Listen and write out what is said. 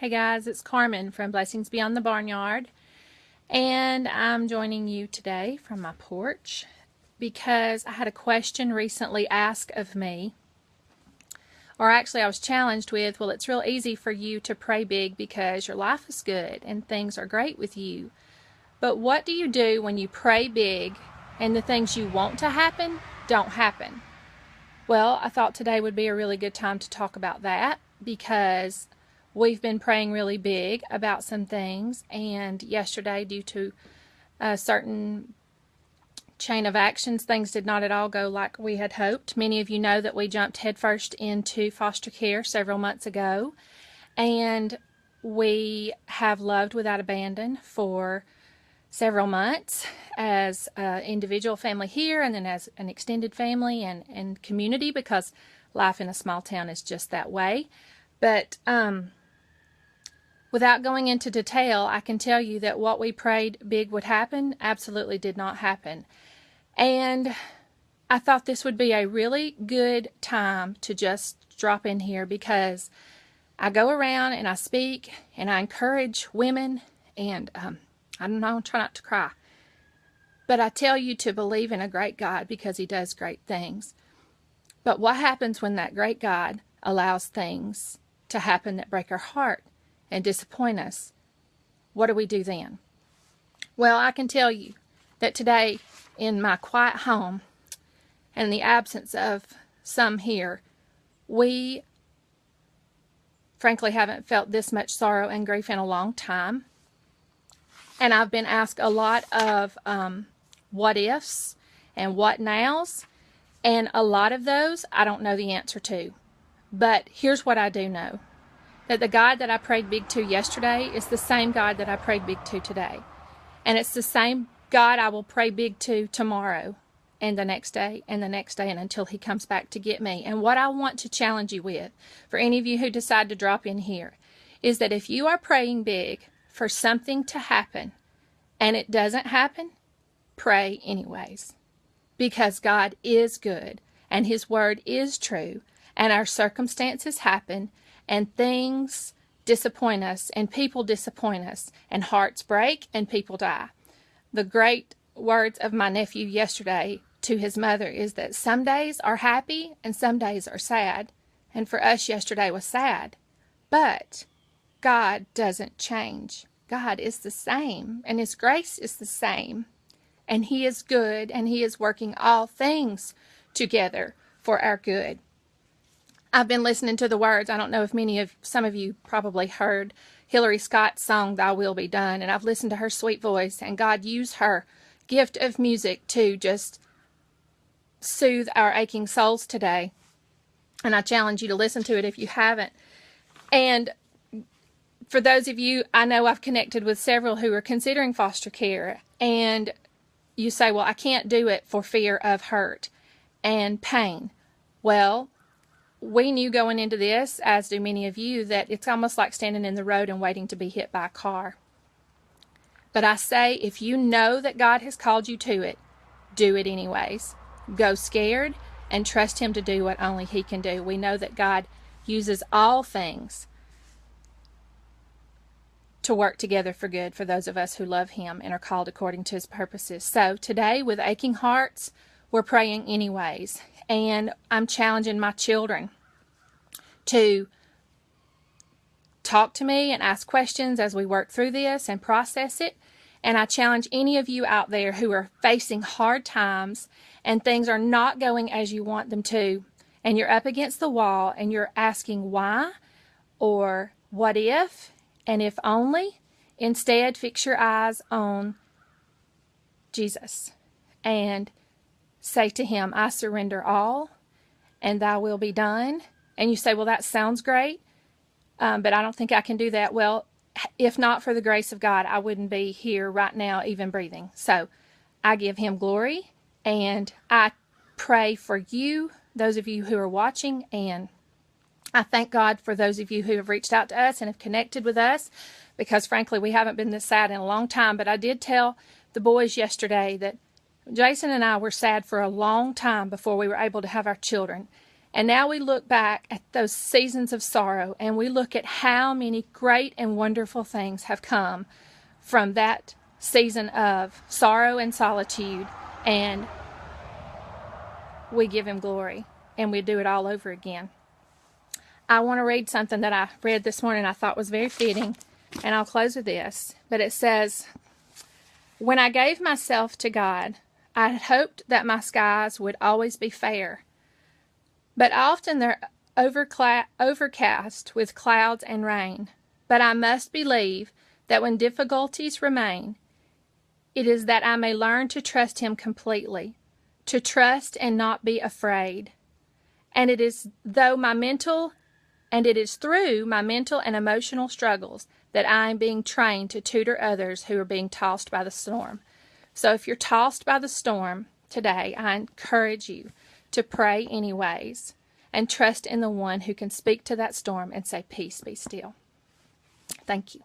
Hey guys, it's Carmen from Blessings Beyond the Barnyard, and I'm joining you today from my porch because I had a question recently asked of me, or actually I was challenged with, well, it's real easy for you to pray big because your life is good and things are great with you, but what do you do when you pray big and the things you want to happen don't happen? Well, I thought today would be a really good time to talk about that because we've been praying really big about some things, and yesterday, due to a certain chain of actions, things did not at all go like we had hoped. Many of you know that we jumped headfirst into foster care several months ago, and we have loved without abandon for several months as an individual family here and then as an extended family and community, because life in a small town is just that way. But without going into detail, I can tell you that what we prayed big would happen absolutely did not happen. And I thought this would be a really good time to just drop in here because I go around and I speak and I encourage women, and I don't know, try not to cry. But I tell you to believe in a great God because He does great things. But what happens when that great God allows things to happen that break our heart and disappoint us? What do we do then? Well, I can tell you that today in my quiet home and in the absence of some here, we frankly haven't felt this much sorrow and grief in a long time. And I've been asked a lot of what ifs and what nows, and a lot of those I don't know the answer to. But here's what I do know. That the God that I prayed big to yesterday is the same God that I prayed big to today. And it's the same God I will pray big to tomorrow and the next day and the next day and until He comes back to get me. And what I want to challenge you with, for any of you who decide to drop in here, is that if you are praying big for something to happen and it doesn't happen, pray anyways. Because God is good and His word is true, and our circumstances happen and things disappoint us and people disappoint us and hearts break and people die. The great words of my nephew yesterday to his mother is that some days are happy and some days are sad. And for us, yesterday was sad. But God doesn't change. God is the same, and His grace is the same. And He is good, and He is working all things together for our good. I've been listening to the words. I don't know if some of you probably heard Hillary Scott's song, Thy Will Be Done, and I've listened to her sweet voice, and God used her gift of music to just soothe our aching souls today. And I challenge you to listen to it if you haven't. And for those of you, I know I've connected with several who are considering foster care, and you say, well, I can't do it for fear of hurt and pain. Well, we knew going into this, as do many of you, that it's almost like standing in the road and waiting to be hit by a car. But I say, if you know that God has called you to it, do it anyways. Go scared and trust Him to do what only He can do. We know that God uses all things to work together for good for those of us who love Him and are called according to His purposes. So today, with aching hearts, we're praying anyways. And I'm challenging my children to talk to me and ask questions as we work through this and process it. And I challenge any of you out there who are facing hard times and things are not going as you want them to, and you're up against the wall and you're asking why or what if and if only. Instead, fix your eyes on Jesus and say to Him, I surrender all, and Thy will be done. And you say, well, that sounds great, but I don't think I can do that. Well, if not for the grace of God, I wouldn't be here right now even breathing. So I give Him glory, and I pray for you, those of you who are watching, and I thank God for those of you who have reached out to us and have connected with us, because frankly, we haven't been this sad in a long time. But I did tell the boys yesterday that Jason and I were sad for a long time before we were able to have our children. And now we look back at those seasons of sorrow, and we look at how many great and wonderful things have come from that season of sorrow and solitude, and we give him glory, and we do it all over again. I want to read something that I read this morning I thought was very fitting, and I'll close with this. But it says, "When I gave myself to God, I had hoped that my skies would always be fair. But often they're overcast with clouds and rain. But I must believe that when difficulties remain, it is that I may learn to trust him completely, to trust and not be afraid. And it is through my mental and emotional struggles that I am being trained to tutor others who are being tossed by the storm." So if you're tossed by the storm today, I encourage you to pray anyways and trust in the one who can speak to that storm and say, "Peace, be still." Thank you.